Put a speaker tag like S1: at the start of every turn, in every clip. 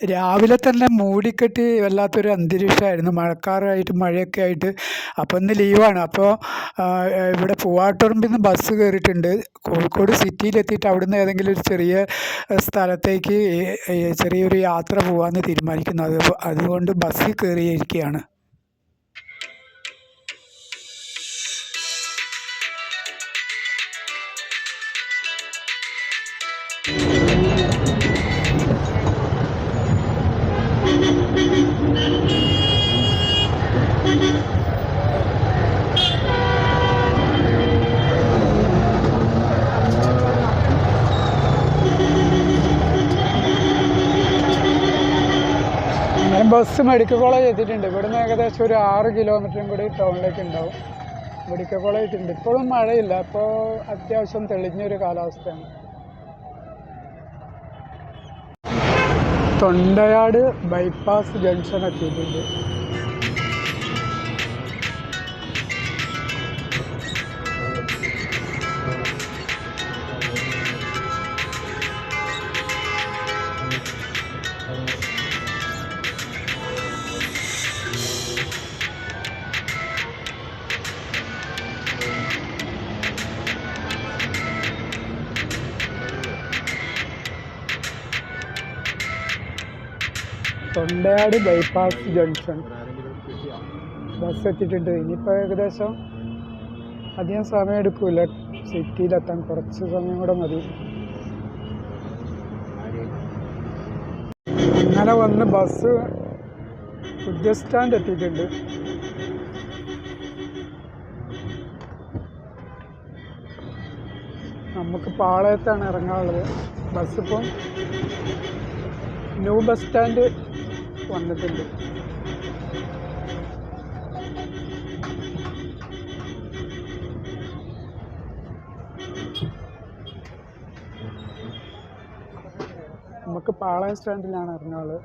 S1: രാവിലെ തന്നെ മൂടിക്കെട്ടി വല്ലാത്തൊരു അന്തരീക്ഷമായിരുന്നു, മഴക്കാറായിട്ട് മഴയൊക്കെ ആയിട്ട്. അപ്പോൾ ഇന്ന് ലീവാണ്. അപ്പോൾ ഇവിടെ പൂവാട്ടുപറമ്പിൽ നിന്ന് ബസ് കയറിയിട്ടുണ്ട്. കോഴിക്കോട് സിറ്റിയിലെത്തിയിട്ട് അവിടുന്ന് ഏതെങ്കിലും ഒരു ചെറിയ സ്ഥലത്തേക്ക് ചെറിയൊരു യാത്ര പോകാമെന്ന് തീരുമാനിക്കുന്നു. അതുകൊണ്ട് ബസ്സിൽ കയറിയിരിക്കുകയാണ്. ഞാൻ ബസ് മെഡിക്കൽ കോളേജ് എത്തിയിട്ടുണ്ട്. ഇവിടുന്ന് ഏകദേശം ഒരു 6 കിലോമീറ്ററും കൂടി ടൗണിലേക്ക് ഉണ്ടാവും. മെഡിക്കൽ കോളേജ് എത്തിയിട്ടുണ്ട്. ഇപ്പോഴും മഴയില്ല, ഇപ്പോൾ അത്യാവശ്യം തെളിഞ്ഞൊരു കാലാവസ്ഥയാണ്. തൊണ്ടയാട് ബൈപ്പാസ് ജംഗ്ഷൻ എത്തിയിട്ടുണ്ട്. തൊണ്ടയാട് ബൈപ്പാസ് ജംഗ്ഷൻ ബസ് എത്തിയിട്ടുണ്ട്. ഇനിയിപ്പോൾ ഏകദേശം അധികം സമയം എടുക്കില്ല സിറ്റിയിലെത്താൻ, കുറച്ച് സമയം കൂടെ മതി. അങ്ങനെ വന്ന് ബസ് പുതിയ സ്റ്റാൻഡ് എത്തിയിട്ടുണ്ട്. നമുക്ക് പാളയത്താണ് ഇറങ്ങാനുള്ളത്. ബസ് ഇപ്പം ന്യൂ ബസ് സ്റ്റാൻഡ് വന്നിട്ടുണ്ട്. നമുക്ക് പാളയം സ്റ്റാൻഡിലാണ് ഇറങ്ങാനുള്ളത്.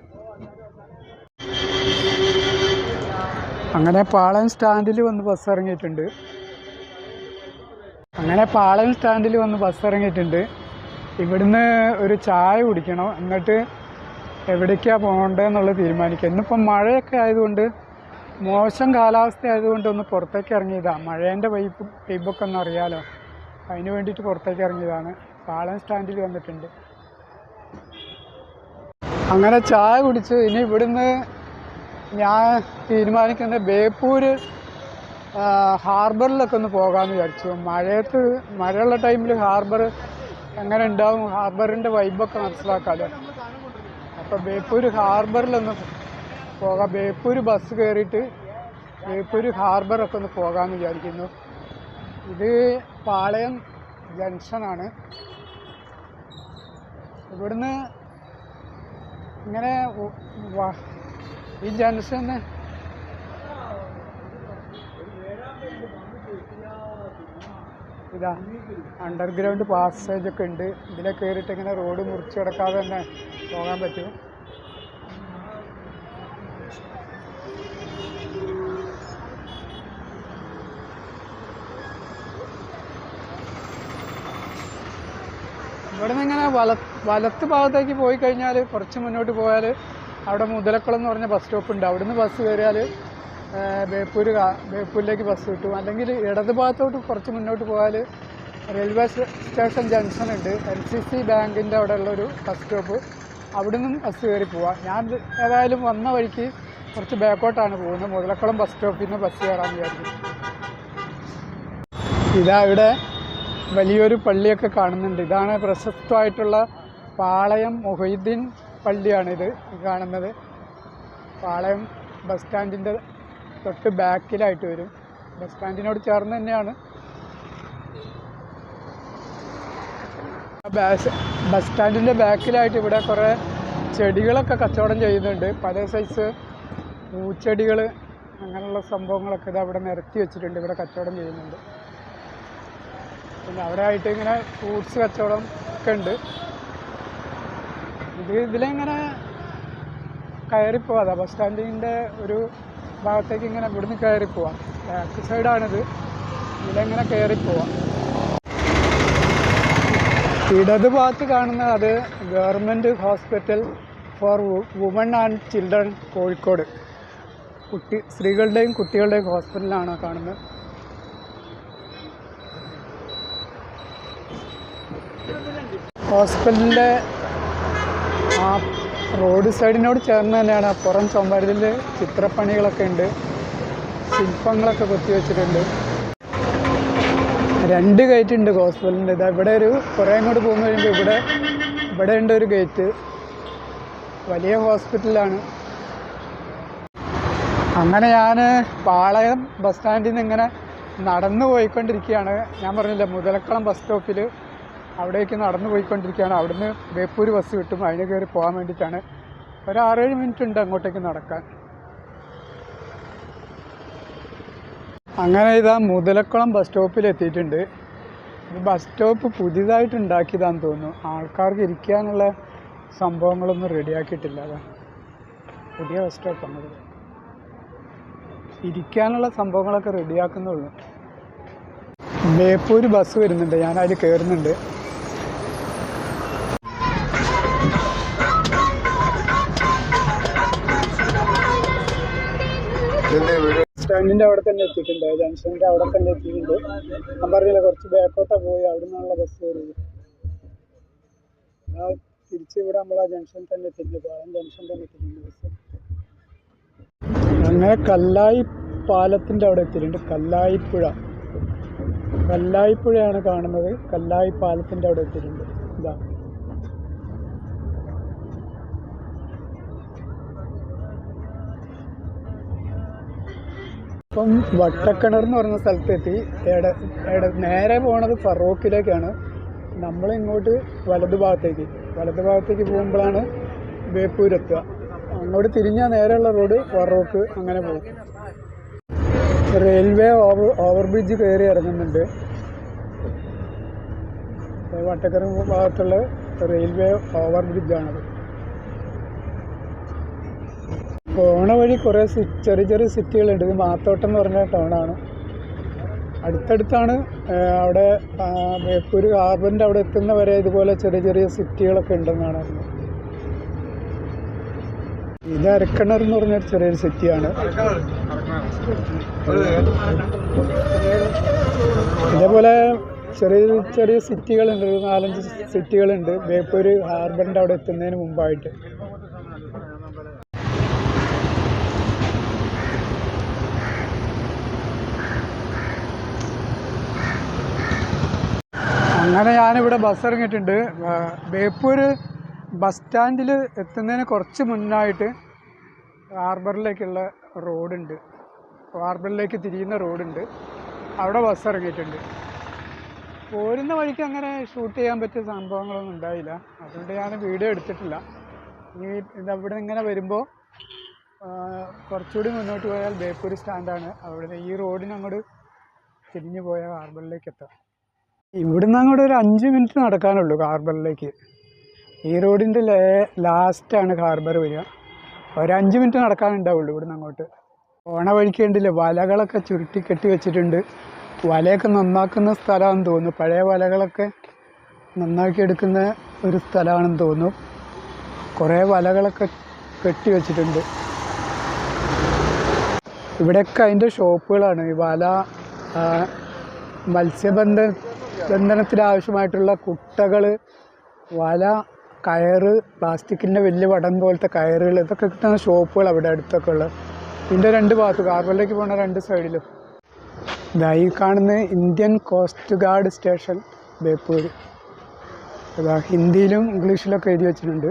S1: അങ്ങനെ പാളയം സ്റ്റാൻഡിൽ വന്ന് ബസ് ഇറങ്ങിയിട്ടുണ്ട്. ഇവിടുന്ന് ഒരു ചായ കുടിക്കണം, എന്നിട്ട് എവിടേക്കാണ് പോകേണ്ടതെന്നുള്ളത് തീരുമാനിക്കുക. ഇന്നിപ്പം മഴയൊക്കെ ആയതുകൊണ്ട്, മോശം കാലാവസ്ഥ ആയതുകൊണ്ട് ഒന്ന് പുറത്തേക്ക് ഇറങ്ങിയതാണ്. മഴേൻ്റെ വൈബൊക്കെ ഒന്ന് അറിയാലോ, അതിന് വേണ്ടിയിട്ട് പുറത്തേക്ക് ഇറങ്ങിയതാണ്. പാളയം സ്റ്റാൻഡിൽ വന്നിട്ടുണ്ട്. അങ്ങനെ ചായ കുടിച്ച് ഇനി ഇവിടുന്ന് ഞാൻ തീരുമാനിക്കുന്നത് ബേപ്പൂർ ഹാർബറിലൊക്കെ ഒന്ന് പോകാമെന്ന് വിചാരിച്ചു. മഴയുള്ള ടൈമിൽ ഹാർബർ എങ്ങനെ ഉണ്ടാവും, ഹാർബറിൻ്റെ വൈബൊക്കെ മനസ്സിലാക്കാമല്ലോ. അപ്പോൾ ബേപ്പൂർ ഹാർബറിലൊന്ന് പോകാം. ബേപ്പൂർ ബസ് കയറിയിട്ട് ബേപ്പൂർ ഹാർബറൊക്കെ ഒന്ന് പോകാമെന്ന് വിചാരിക്കുന്നു. ഇത് പാളയം ജംഗ്ഷനാണ്. ഇവിടുന്ന് ഇങ്ങനെ ഈ ജംഗ്ഷന് ഇതാ അണ്ടർഗ്രൗണ്ട് പാസേജൊക്കെ ഉണ്ട്. ഇതിലെ കയറിയിട്ട് ഇങ്ങനെ റോഡ് മുറിച്ച് കിടക്കാതെ തന്നെ പോകാൻ പറ്റും. ഇവിടുന്ന് ഇങ്ങനെ വലത്ത് ഭാഗത്തേക്ക് പോയി കഴിഞ്ഞാൽ, കുറച്ച് മുന്നോട്ട് പോയാൽ അവിടെ മുതലക്കുളം എന്ന് പറഞ്ഞ ബസ് സ്റ്റോപ്പ് ഉണ്ട്. അവിടുന്ന് ബസ് കയറിയാൽ ബേപ്പൂരിലേക്ക് ബസ് കിട്ടും. അല്ലെങ്കിൽ ഇടത് ഭാഗത്തോട്ട് കുറച്ച് മുന്നോട്ട് പോയാൽ റെയിൽവേ സ്റ്റേഷൻ ജംഗ്ഷൻ ഉണ്ട്, LCC ബാങ്കിൻ്റെ അവിടെ ഉള്ളൊരു ബസ് സ്റ്റോപ്പ്. അവിടുന്ന് ബസ് കയറി പോവാം. ഞാൻ ഏതായാലും വന്ന വഴിക്ക് കുറച്ച് ബാക്കോട്ടാണ് പോകുന്നത്. മുതലക്കുളം ബസ് സ്റ്റോപ്പിൽ നിന്ന് ബസ് കയറാമെന്ന് വിചാരിക്കും. ഇതാ ഇവിടെ വലിയൊരു പള്ളിയൊക്കെ കാണുന്നുണ്ട്. ഇതാണ് പ്രശസ്തമായിട്ടുള്ള പാളയം മൊഹീദ്ദീൻ പള്ളിയാണിത് കാണുന്നത്. പാളയം ബസ് സ്റ്റാൻഡിൻ്റെ തൊട്ട് ബാക്കിലായിട്ട് വരും. ബസ് സ്റ്റാൻഡിനോട് ചേർന്ന് തന്നെയാണ്. ബസ് സ്റ്റാൻഡിൻ്റെ ബാക്കിലായിട്ട് ഇവിടെ കുറേ ചെടികളൊക്കെ കച്ചവടം ചെയ്യുന്നുണ്ട്. പല സൈസ് പൂച്ചെടികൾ അങ്ങനെയുള്ള സംഭവങ്ങളൊക്കെ ഇത് അവിടെ നിരത്തി വെച്ചിട്ടുണ്ട്. ഇവിടെ കച്ചവടം ചെയ്യുന്നുണ്ട്. പിന്നെ അവിടെ ആയിട്ട് ഇങ്ങനെ ഫ്രൂട്ട്സ് കച്ചവടം ഒക്കെ ഉണ്ട്. ഇതിലെങ്ങനെ കയറിപ്പോവാം. ബസ് സ്റ്റാൻഡിൻ്റെ ഒരു ഭാഗത്തേക്ക് ഇങ്ങനെ ഇവിടുന്ന് കയറിപ്പോവാം. ബാക്ക് സൈഡാണിത്. ഇതിലെങ്ങനെ കയറിപ്പോവാം. ഇടത് ഭാഗത്ത് കാണുന്ന അത് government hospital four woman and children Kozhikode. സ്ത്രീകളുടെയും കുട്ടികളുടെയും ഹോസ്പിറ്റലാണ് കാണുന്നത്. ഹോസ്പിറ്റലിൻ്റെ ആ റോഡ് സൈഡിനോട് ചേർന്ന് തന്നെയാണ്. പുറം ചുമരിൽ ചിത്രപ്പണികളൊക്കെ ഉണ്ട്, ശില്പങ്ങളൊക്കെ കൊത്തിവെച്ചിട്ടുണ്ട്. 2 ഗേറ്റ് ഉണ്ട് ഹോസ്പിറ്റലിൻ്റെ. ഇതാ ഇവിടെ കുറേ അങ്ങോട്ട് പോകുന്ന കഴിയുമ്പോൾ ഇവിടെ ഉണ്ട് ഒരു ഗേറ്റ്. വലിയ ഹോസ്പിറ്റലാണ്. അങ്ങനെ ഞാൻ പാളയം ബസ് സ്റ്റാൻഡിൽ നിന്ന് ഇങ്ങനെ നടന്നു പോയിക്കൊണ്ടിരിക്കുകയാണ്. ഞാൻ പറഞ്ഞില്ല, മുതലക്കുളം ബസ് സ്റ്റോപ്പിൽ അവിടേക്ക് നടന്നു പോയിക്കൊണ്ടിരിക്കുകയാണ്. അവിടുന്ന് ബേപ്പൂർ ബസ് കിട്ടും, അതിന് കയറി പോകാൻ വേണ്ടിയിട്ടാണ്. ഒരു 6-7 മിനിറ്റ് ഉണ്ട് അങ്ങോട്ടേക്ക് നടക്കാൻ. അങ്ങനെ ഇതാ മുതലക്കുളം ബസ് സ്റ്റോപ്പിൽ എത്തിയിട്ടുണ്ട്. ഈ ബസ് സ്റ്റോപ്പ് പുതിയതായിട്ട് ഉണ്ടാക്കിയതാണെന്ന് തോന്നുന്നു. ആൾക്കാർക്ക് ഇരിക്കാനുള്ള സംഭവങ്ങളൊന്നും റെഡിയാക്കിയിട്ടില്ല. അതാ പുതിയ ബസ് സ്റ്റോപ്പാണ്. ഇരിക്കാനുള്ള സംഭവങ്ങളൊക്കെ റെഡിയാക്കുന്നുള്ളൂ. ബേപ്പൂർ ബസ് വരുന്നുണ്ട്, ഞാൻ അതിൽ കയറുന്നുണ്ട്. സ്റ്റാൻഡിൻ്റെ അവിടെ തന്നെ എത്തിയിട്ടുണ്ട്, ജംഗ്ഷൻ്റെ അവിടെ തന്നെ എത്തിയിട്ടുണ്ട്. ഞാൻ പറഞ്ഞില്ല, കുറച്ച് ബാക്കോട്ടാണ് പോയി അവിടെ നിന്നുള്ള ബസ് കയറിയത്. തിരിച്ച് ഇവിടെ നമ്മൾ ആ ജംഗ്ഷനിൽ തന്നെ എത്തിയിട്ടുണ്ട്, പാളം ജംഗ്ഷനിൽ തന്നെ എത്തിയിട്ടുണ്ട് ബസ്. അങ്ങനെ കല്ലായി പാലത്തിൻ്റെ അവിടെ എത്തിയിട്ടുണ്ട്. കല്ലായിപ്പുഴയാണ് കാണുന്നത്. കല്ലായി പാലത്തിൻ്റെ അവിടെ എത്തിയിട്ടുണ്ട്. ഇതാ ഇപ്പം വട്ടക്കിണർ എന്ന് പറഞ്ഞ സ്ഥലത്തെത്തി. നേരെ പോണത് ഫറോക്കിലേക്കാണ്. നമ്മളിങ്ങോട്ട് വലതു ഭാഗത്തേക്ക് പോകുമ്പോഴാണ് ബേപ്പൂരെത്തുക. അങ്ങോട്ട് തിരിഞ്ഞാൽ നേരെയുള്ള റോഡ് ഫറോക്ക്, അങ്ങനെ പോകും. റെയിൽവേ ഓവർബ്രിഡ്ജ് കയറി ഇറങ്ങുന്നുണ്ട്. വട്ടക്കിണർ ഭാഗത്തുള്ള റെയിൽവേ ഓവർബ്രിഡ്ജാണത്. പോണ വഴി കുറേ ചെറിയ സിറ്റികളുണ്ട്. ഇത് മാത്തോട്ടം എന്ന് പറഞ്ഞ ടൗണാണ്. അടുത്തടുത്താണ്. അവിടെ ബേപ്പൂർ ഹാർബറിൻ്റെ അവിടെ എത്തുന്ന വരെ ഇതുപോലെ ചെറിയ സിറ്റികളൊക്കെ ഉണ്ടെന്നാണ് അറിഞ്ഞത്. ഇത് അരക്കണർ എന്ന് പറഞ്ഞൊരു ചെറിയൊരു സിറ്റിയാണ്. ഇതേപോലെ ചെറിയ സിറ്റികളുണ്ട്, 4-5 സിറ്റികളുണ്ട് ബേപ്പൂർ ഹാർബറിൻ്റെ അവിടെ എത്തുന്നതിന് മുമ്പായിട്ട്. അങ്ങനെ ഞാനിവിടെ ബസ് ഇറങ്ങിയിട്ടുണ്ട്. ബേപ്പൂർ ബസ് സ്റ്റാൻഡിൽ എത്തുന്നതിന് കുറച്ച് മുന്നായിട്ട് ഹാർബറിലേക്കുള്ള റോഡുണ്ട്, ഹാർബറിലേക്ക് തിരിയുന്ന റോഡുണ്ട്. അവിടെ ബസ് ഇറങ്ങിയിട്ടുണ്ട്. പോരുന്ന വഴിക്ക് അങ്ങനെ ഷൂട്ട് ചെയ്യാൻ പറ്റിയ സംഭവങ്ങളൊന്നും ഉണ്ടായില്ല, അതുകൊണ്ട് ഞാൻ വീഡിയോ എടുത്തിട്ടില്ല. ഇനി ഇതവിടെ ഇങ്ങനെ വരുമ്പോൾ കുറച്ചുകൂടി മുന്നോട്ട് പോയാൽ ബേപ്പൂർ സ്റ്റാൻഡാണ്. അവിടെ ഈ റോഡിന് അങ്ങോട്ട് തിരിഞ്ഞു പോയാൽ ഹാർബറിലേക്ക് എത്താം. ഇവിടുന്ന് അങ്ങോട്ട് ഒരു 5 മിനിറ്റ് നടക്കാനുള്ളൂ ഹാർബറിലേക്ക്. ഈ റോഡിൻ്റെ ലാസ്റ്റാണ് ഹാർബർ വരിക. ഒരു 5 മിനിറ്റ് നടക്കാനുണ്ടാവുള്ളൂ ഇവിടുന്ന് അങ്ങോട്ട്. പോണ വഴിക്ക് കണ്ടില്ലേ, വലകളൊക്കെ ചുരുട്ടി കെട്ടി വെച്ചിട്ടുണ്ട്. വലയൊക്കെ നന്നാക്കുന്ന സ്ഥലമാണെന്ന് തോന്നുന്നു. പഴയ വലകളൊക്കെ നന്നാക്കിയെടുക്കുന്ന ഒരു സ്ഥലമാണെന്ന് തോന്നുന്നു. കുറേ വലകളൊക്കെ കെട്ടി വെച്ചിട്ടുണ്ട്. ഇവിടെയൊക്കെ അതിൻ്റെ ഷോപ്പുകളാണ്. ഈ വല, മത്സ്യബന്ധനത്തിന് ആവശ്യമായിട്ടുള്ള കുട്ടകൾ, വല, കയറ്, പ്ലാസ്റ്റിക്കിൻ്റെ വലിയ വടം പോലത്തെ കയറുകൾ, ഇതൊക്കെ കിട്ടുന്ന ഷോപ്പുകൾ അവിടെ അടുത്തൊക്കെ ഉള്ളത്. ഇതിൻ്റെ 2 ഭാഗത്ത് ഹാർബറിലേക്ക് പോകുന്ന 2 സൈഡിലും. ഇതായി കാണുന്ന Indian coast guard station Beypore. ഇതാ ഹിന്ദിയിലും ഇംഗ്ലീഷിലൊക്കെ എഴുതി വെച്ചിട്ടുണ്ട്.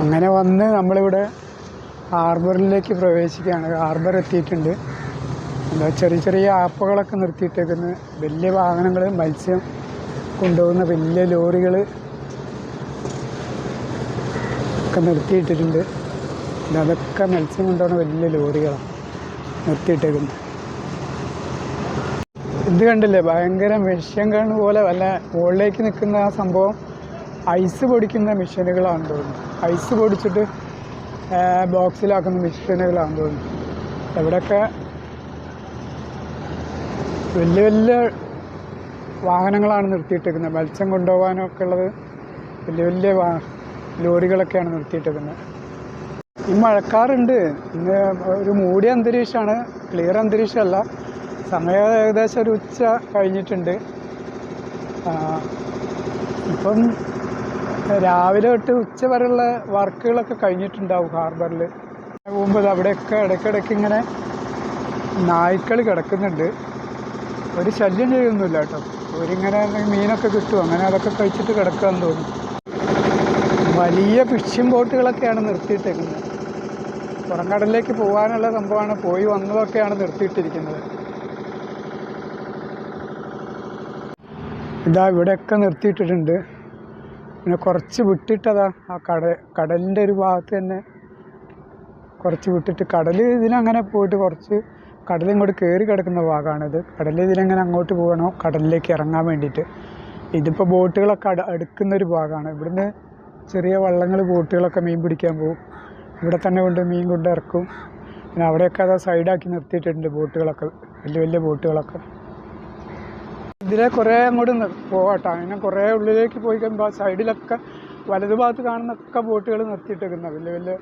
S1: അങ്ങനെ വന്ന് നമ്മളിവിടെ ഹാർബറിലേക്ക് പ്രവേശിക്കുകയാണ്. ഹാർബർ എത്തിയിട്ടുണ്ട്. എന്താ ചെറിയ ആപ്പുകളൊക്കെ നിർത്തിയിട്ടേക്കുന്ന വലിയ വാഹനങ്ങൾ, മത്സ്യം കൊണ്ടുപോകുന്ന വലിയ ലോറികൾ ഒക്കെ നിർത്തിയിട്ടിട്ടുണ്ട്. അതൊക്കെ മത്സ്യം കൊണ്ടുപോകുന്ന വലിയ ലോറികളാണ് നിർത്തിയിട്ടേക്കുന്നത്. ഇത് കണ്ടില്ലേ, ഭയങ്കര മെഷീൻ ഗൺ പോലെ വല്ല മുകളിലേക്ക് നിൽക്കുന്ന ആ സംഭവം ഐസ് പൊടിക്കുന്ന മെഷീനുകളാണെന്ന് തോന്നുന്നു. ഐസ് പൊടിച്ചിട്ട് ബോക്സിലാക്കുന്ന മെഷീനുകളാണെന്ന് തോന്നുന്നു. എവിടെയൊക്കെ വലിയ വാഹനങ്ങളാണ് നിർത്തിയിട്ടേക്കുന്നത്. മത്സ്യം കൊണ്ടുപോകാനൊക്കെ ഉള്ളത് വലിയ വലിയ ലോറികളൊക്കെയാണ് നിർത്തിയിട്ടേക്കുന്നത്. ഈ മഴക്കാറുണ്ട്, ഇന്ന് ഒരു മൂടിയ അന്തരീക്ഷമാണ്, ക്ലിയർ അന്തരീക്ഷമല്ല. സമയം ഏകദേശം ഒരു ഉച്ച കഴിഞ്ഞിട്ടുണ്ട്. ഇപ്പം രാവിലെ തൊട്ട് ഉച്ച വരെയുള്ള വർക്കുകളൊക്കെ കഴിഞ്ഞിട്ടുണ്ടാവും ഹാർബറിൽ. പോകുമ്പോൾ അവിടെയൊക്കെ ഇടയ്ക്കിടയ്ക്ക് ഇങ്ങനെ നായ്ക്കൾ കിടക്കുന്നുണ്ട്. ഒരു ശല്യം ചെയ്യുന്നില്ല കേട്ടോ. ഒരിങ്ങനെ മീനൊക്കെ കിട്ടും, അങ്ങനെ അതൊക്കെ കഴിച്ചിട്ട് കിടക്കാമെന്ന് തോന്നും. വലിയ ഫിഷിംഗ് ബോട്ടുകളൊക്കെയാണ് നിർത്തിയിട്ടേക്കുന്നത്. പുറംകടലിലേക്ക് പോകാനുള്ള സംഭവമാണ്, പോയി വന്നതൊക്കെയാണ് നിർത്തിയിട്ടിരിക്കുന്നത്. ഇതാ ഇവിടെയൊക്കെ നിർത്തിയിട്ടിട്ടുണ്ട്. പിന്നെ കുറച്ച് വിട്ടിട്ടതാ ആ കടലിൻ്റെ ഒരു ഭാഗത്ത് തന്നെ കുറച്ച് വിട്ടിട്ട്, കടൽ ഇതിനങ്ങനെ പോയിട്ട് കുറച്ച് കടലിങ്ങോട്ട് കയറി കിടക്കുന്ന ഭാഗമാണിത്. കടൽ ഇതിനെങ്ങനെ അങ്ങോട്ട് പോകണോ കടലിലേക്ക് ഇറങ്ങാൻ വേണ്ടിയിട്ട്. ഇതിപ്പോൾ ബോട്ടുകളൊക്കെ അടുക്കുന്നൊരു ഭാഗമാണ്. ഇവിടുന്ന് ചെറിയ വള്ളങ്ങൾ ബോട്ടുകളൊക്കെ മീൻ പിടിക്കാൻ പോകും. ഇവിടെ തന്നെ കൊണ്ട് മീൻ കൊണ്ട് ഇറക്കും. പിന്നെ അവിടെയൊക്കെ അത് സൈഡാക്കി നിർത്തിയിട്ടുണ്ട് ബോട്ടുകളൊക്കെ, വലിയ വലിയ ബോട്ടുകളൊക്കെ. ഇതിലെ കുറേ അങ്ങോട്ട് പോകാട്ടോ. അങ്ങനെ കുറേ ഉള്ളിലേക്ക് പോയി കഴിയുമ്പോൾ സൈഡിലൊക്കെ വലതുഭാഗത്ത് കാണുന്നൊക്കെ ബോട്ടുകൾ നിർത്തിയിട്ടേക്കുന്ന, വലിയ വലിയ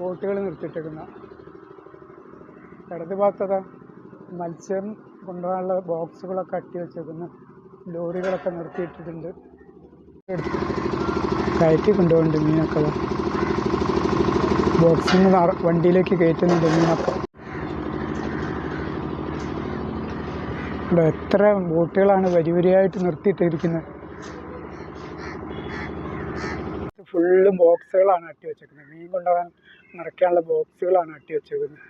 S1: ബോട്ടുകൾ നിർത്തിയിട്ടേക്കുന്ന. ഇടത് ഭാഗത്തതാ മത്സ്യം കൊണ്ടുപോകാനുള്ള ബോക്സുകളൊക്കെ അട്ടി വെച്ചേക്കുന്ന ലോറികളൊക്കെ നിർത്തിയിട്ടിട്ടുണ്ട്. കയറ്റി കൊണ്ടുപോകുന്നുണ്ട് മീനൊക്കെ. ബോക്സിൽ നിന്ന് വണ്ടിയിലേക്ക് കയറ്റുന്നുണ്ട് മീനൊക്കെ. എത്ര ബോട്ടുകളാണ് വരി വരിയായിട്ട് നിർത്തിയിട്ടിരിക്കുന്നത്. ഫുള്ളും ബോക്സുകളാണ് അട്ടി വെച്ചേക്കുന്നത്. മീൻ കൊണ്ടുപോകാൻ നിറയ്ക്കാനുള്ള ബോക്സുകളാണ് അട്ടി വെച്ചേക്കുന്നത്.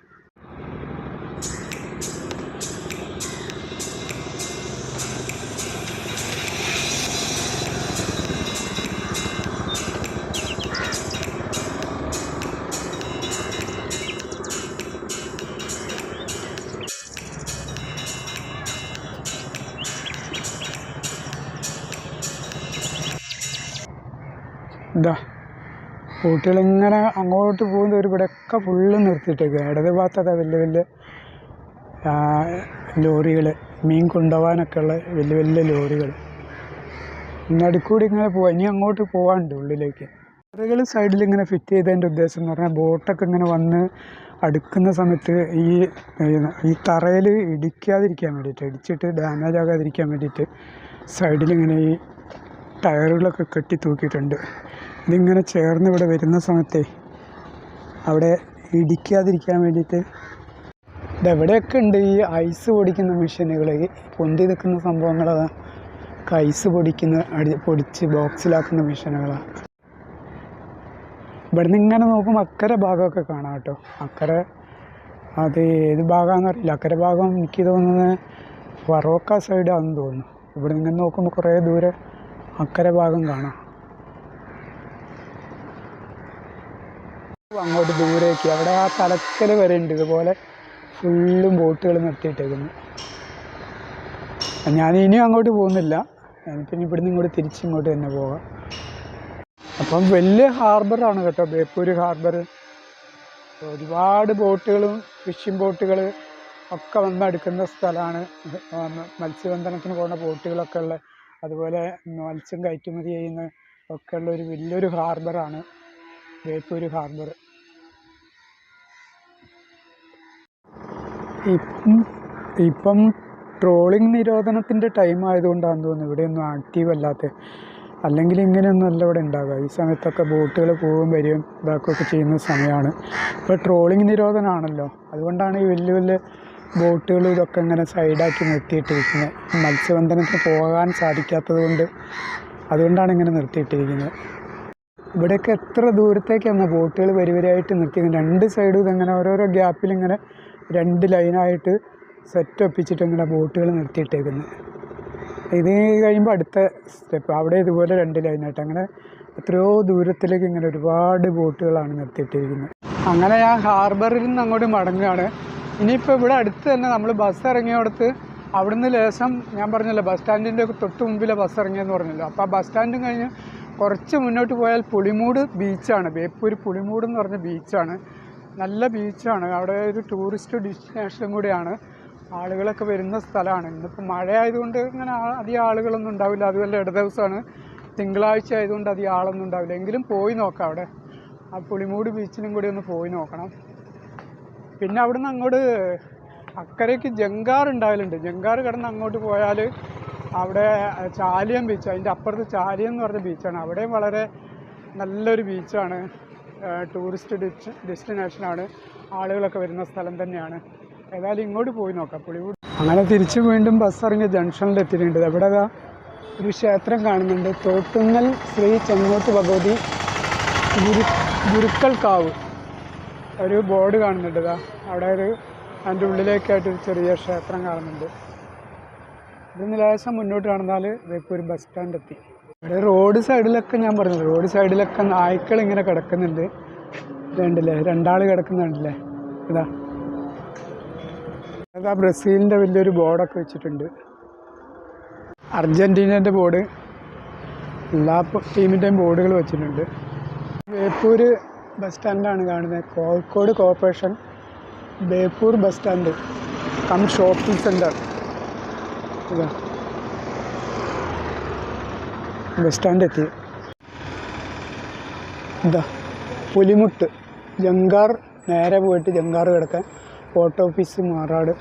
S1: ഇതാ ബോട്ടുകളിങ്ങനെ അങ്ങോട്ട് പോകുന്ന ഒരു ഇവിടെയൊക്കെ ഫുള്ള് നിർത്തിയിട്ടേക്കുക. ഇടത് ഭാഗത്തതാ വലിയ വലിയ ലോറികൾ, മീൻ കൊണ്ടുപോകാനൊക്കെ ഉള്ള വലിയ വലിയ ലോറികൾ. നടുക്കൂടി ഇങ്ങനെ പോവാം. ഇനി അങ്ങോട്ട് പോകാനുണ്ട് ഉള്ളിലേക്ക്. ലോറികൾ സൈഡിൽ ഇങ്ങനെ ഫിറ്റ് ചെയ്തതിൻ്റെ ഉദ്ദേശം എന്ന് പറഞ്ഞാൽ ബോട്ടൊക്കെ ഇങ്ങനെ വന്ന് അടുക്കുന്ന സമയത്ത് ഈ തറയിൽ ഇടിക്കാതിരിക്കാൻ വേണ്ടിയിട്ട്, ഇടിച്ചിട്ട് ഡാമേജ് ആകാതിരിക്കാൻ വേണ്ടിയിട്ട് സൈഡിലിങ്ങനെ ഈ ടയറുകളൊക്കെ കെട്ടി തൂക്കിയിട്ടുണ്ട്. ഇതിങ്ങനെ ചേർന്ന് ഇവിടെ വരുന്ന സമയത്തെ അവിടെ ഇടിക്കാതിരിക്കാൻ വേണ്ടിയിട്ട്. ഇതെവിടെയൊക്കെ ഉണ്ട് ഈ ഐസ് പൊടിക്കുന്ന മെഷീനുകൾ, പൊന്തി നിൽക്കുന്ന സംഭവങ്ങളാണ്. ഐസ് പൊടിച്ച് ബോക്സിലാക്കുന്ന മെഷീനുകളാണ്. ഇവിടുന്ന് ഇങ്ങനെ നോക്കുമ്പോൾ അക്കരെ ഭാഗമൊക്കെ കാണാം കേട്ടോ. അക്കരെ അത് ഏത് ഭാഗമാണെന്ന് അറിയില്ല. അക്കരെ ഭാഗം എനിക്ക് തോന്നുന്നത് ഫറോക്ക സൈഡാണെന്ന് തോന്നുന്നു. ഇവിടെ ഇങ്ങനെ നോക്കുമ്പോൾ കുറേ ദൂരെ അക്കരെ ഭാഗം കാണാം. അങ്ങോട്ട് ദൂരേക്ക് അവിടെ ആ തലക്കൽ വരെ ഉണ്ട് ഇതുപോലെ ഫുള്ളും ബോട്ടുകൾ നിർത്തിയിട്ടേക്കുന്നു. ഞാൻ ഇനിയും അങ്ങോട്ട് പോകുന്നില്ല. പിന്നെ ഇവിടുന്ന് ഇങ്ങോട്ട് തിരിച്ചിങ്ങോട്ട് തന്നെ പോകാം. അപ്പം വലിയ ഹാർബറാണ് കേട്ടോ ബേപ്പൂർ ഹാർബർ. ഒരുപാട് ബോട്ടുകളും ഫിഷിംഗ് ബോട്ടുകൾ ഒക്കെ വന്നെടുക്കുന്ന സ്ഥലമാണ്. മത്സ്യബന്ധനത്തിന് പോകുന്ന ബോട്ടുകളൊക്കെ ഉള്ള, അതുപോലെ മത്സ്യം കയറ്റുമതി ചെയ്യുന്ന ഒക്കെ ഉള്ള ഒരു വലിയൊരു ഹാർബറാണ് ബേപ്പൂർ ഹാർബർ. ഇപ്പം ട്രോളിങ് നിരോധനത്തിൻ്റെ ടൈം ആയതുകൊണ്ടാണെന്ന് തോന്നുന്നു ഇവിടെയൊന്നും ആക്റ്റീവ് അല്ലാത്ത. അല്ലെങ്കിൽ ഇങ്ങനെയൊന്നും അല്ല ഇവിടെ ഉണ്ടാകുക. ഈ സമയത്തൊക്കെ ബോട്ടുകൾ പോവുകയും വരികയും ഇതാക്കുകയൊക്കെ ചെയ്യുന്ന സമയമാണ്. ഇപ്പോൾ ട്രോളിങ് നിരോധനമാണല്ലോ, അതുകൊണ്ടാണ് ഈ വലിയ വലിയ ബോട്ടുകൾ ഇതൊക്കെ ഇങ്ങനെ സൈഡാക്കി നിർത്തിയിട്ടിരിക്കുന്നത്. മത്സ്യബന്ധനത്തിന് പോകാൻ സാധിക്കാത്തത് കൊണ്ട് അതുകൊണ്ടാണ് ഇങ്ങനെ നിർത്തിയിട്ടിരിക്കുന്നത്. ഇവിടെയൊക്കെ എത്ര ദൂരത്തേക്കാണ് ബോട്ടുകൾ വരിവരിയായിട്ട് നിർത്തിയിരിക്കുന്നത്. രണ്ട് സൈഡും ഇതങ്ങനെ ഓരോരോ ഗ്യാപ്പിൽ ഇങ്ങനെ 2 ലൈനായിട്ട് സെറ്റ് ഒപ്പിച്ചിട്ട് ഇങ്ങനെ ബോട്ടുകൾ നിർത്തിയിട്ടേക്കുന്നത്. ഇത് കഴിയുമ്പോൾ അടുത്ത സ്റ്റെപ്പ് അവിടെ ഇതുപോലെ 2 ലൈനായിട്ട് അങ്ങനെ എത്രയോ ദൂരത്തിലേക്ക് ഇങ്ങനെ ഒരുപാട് ബോട്ടുകളാണ് നിർത്തിയിട്ടിരിക്കുന്നത്. അങ്ങനെ ഞാൻ ഹാർബറിൽ നിന്ന് അങ്ങോട്ട് മടങ്ങുകയാണ്. ഇനിയിപ്പോൾ ഇവിടെ അടുത്ത് തന്നെ നമ്മൾ ബസ് ഇറങ്ങിയോടത്ത് അവിടുന്ന് ലേശം, ഞാൻ പറഞ്ഞല്ലോ ബസ് സ്റ്റാൻഡിൻ്റെ തൊട്ട് മുമ്പിലെ ബസ് ഇറങ്ങിയെന്ന് പറഞ്ഞല്ലോ. അപ്പോൾ ആ ബസ് സ്റ്റാൻഡും കഴിഞ്ഞ് കുറച്ച് മുന്നോട്ട് പോയാൽ പുളിമൂട് ബീച്ചാണ്. ബേപ്പൂർ പുളിമൂട് എന്ന് പറഞ്ഞ ബീച്ചാണ്. നല്ല ബീച്ചാണ്. അവിടെ ഒരു ടൂറിസ്റ്റ് ഡെസ്റ്റിനേഷനും കൂടിയാണ്. ആളുകളൊക്കെ വരുന്ന സ്ഥലമാണ്. ഇന്നിപ്പോൾ മഴ ആയതുകൊണ്ട് ഇങ്ങനെ അധികം ആളുകളൊന്നും ഉണ്ടാവില്ല. അതുപോലെ ഇട ദിവസമാണ്. തിങ്കളാഴ്ച ആയതുകൊണ്ട് അധികം ആളൊന്നും ഉണ്ടാവില്ല. എങ്കിലും പോയി നോക്കാം അവിടെ. ആ പുളിമൂട് ബീച്ചിലും കൂടി ഒന്ന് പോയി നോക്കണം. പിന്നെ അവിടുന്ന് അങ്ങോട്ട് അക്കരയ്ക്ക് ജങ്കാർ ഉണ്ടാവലുണ്ട്. ജങ്കാർ കിടന്ന് അങ്ങോട്ട് പോയാൽ അവിടെ ചാലിയം ബീച്ച്, അതിൻ്റെ അപ്പുറത്ത് ചാലിയം എന്ന് പറഞ്ഞ ബീച്ചാണ്. അവിടെയും വളരെ നല്ലൊരു ബീച്ചാണ്. ടൂറിസ്റ്റ് ഡെസ്റ്റിനേഷനാണ്. ആളുകളൊക്കെ വരുന്ന സ്ഥലം തന്നെയാണ്. ഏതായാലും ഇങ്ങോട്ട് പോയി നോക്കാം പുളിമൂട്. അങ്ങനെ തിരിച്ച് വീണ്ടും ബസ് ഇറങ്ങിയ ജംഗ്ഷനിൽ എത്തിയിട്ടുണ്ട്. അവിടെ ഒരു ക്ഷേത്രം കാണുന്നുണ്ട്. തോട്ടുങ്ങൽ ശ്രീ ചെങ്ങോട്ട് ഭഗവതി ഗുരുക്കൾ കാവ് ഒരു ബോർഡ് കാണുന്നുണ്ട്. അവിടെ അതിൻ്റെ ഉള്ളിലേക്കായിട്ടൊരു ചെറിയ ക്ഷേത്രം കാണുന്നുണ്ട്. ഇതിന് ലേശം മുന്നോട്ട് നടന്നാൽ ബേപ്പൂർ ബസ് സ്റ്റാൻഡ് എത്തി. ഇവിടെ റോഡ് സൈഡിലൊക്കെ ഞാൻ പറഞ്ഞത്, റോഡ് സൈഡിലൊക്കെ നായ്ക്കൾ ഇങ്ങനെ കിടക്കുന്നുണ്ട്. ഇതുണ്ടല്ലേ, 2 ആൾ കിടക്കുന്നുണ്ടല്ലേ. അതാ ബ്രസീലിൻ്റെ വലിയൊരു ബോർഡൊക്കെ വെച്ചിട്ടുണ്ട്. അർജൻറ്റീനൻ്റെ ബോർഡ്, എല്ലാ ടീമിൻ്റെയും ബോർഡുകൾ വെച്ചിട്ടുണ്ട്. ബേപ്പൂർ ബസ് സ്റ്റാൻഡാണ് കാണുന്നത്. Kozhikode corporation Beypore bus stand cum shopping centre. Bus stand എത്തി. പുലിമുട്ട് ജങ്കാർ, നേരെ പോയിട്ട് ജങ്കാർ കിടക്കാൻ പോസ്റ്റ് ഓഫീസ് മാറാട്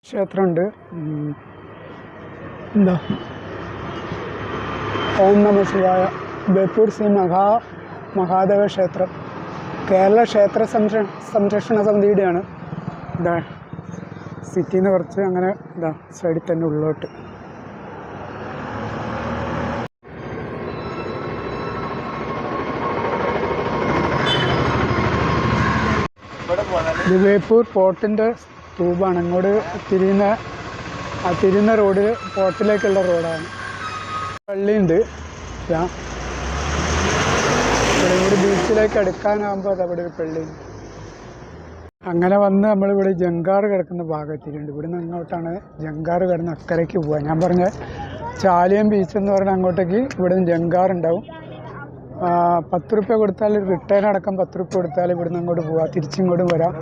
S1: ക്ഷേത്രമുണ്ട്. ഓം നമ ശിവായ. ബേപ്പൂർ ശ്രീ മഹാദേവ ക്ഷേത്രം കേരള ക്ഷേത്ര സംരക്ഷണ സമിതിയുടെയാണ്. സിറ്റിയിൽ നിന്ന് കുറച്ച് അങ്ങനെ സൈഡിൽ തന്നെ ഉള്ളോട്ട്. ഇത് ബേപ്പൂർ പോർട്ടിൻ്റെ സ്തൂപാണ്. അങ്ങോട്ട് തിരിയുന്ന റോഡ് പോർട്ടിലേക്കുള്ള റോഡാണ്. പള്ളിയുണ്ട്. ഇവിടെ കൂടി ബീച്ചിലേക്ക് അടുക്കാനാകുമ്പോൾ അവിടെ ഒരു പള്ളിയുണ്ട്. അങ്ങനെ വന്ന് നമ്മളിവിടെ ജങ്കാർ കിടക്കുന്ന ഭാഗത്തിട്ടുണ്ട്. ഇവിടുന്ന് അങ്ങോട്ടാണ് ജങ്കാർ കിടന്ന് അക്കരയ്ക്ക് പോവുക. ഞാൻ പറഞ്ഞ ചാലിയം ബീച്ച് എന്ന് പറഞ്ഞാൽ അങ്ങോട്ടേക്ക് ഇവിടുന്ന് ജങ്കാർ ഉണ്ടാവും. 10 രൂപ കൊടുത്താൽ റിട്ടേൺ അടക്കം 10 രൂപ കൊടുത്താൽ ഇവിടുന്ന് അങ്ങോട്ട് പോവാം, തിരിച്ചിങ്ങോട്ടും വരാം.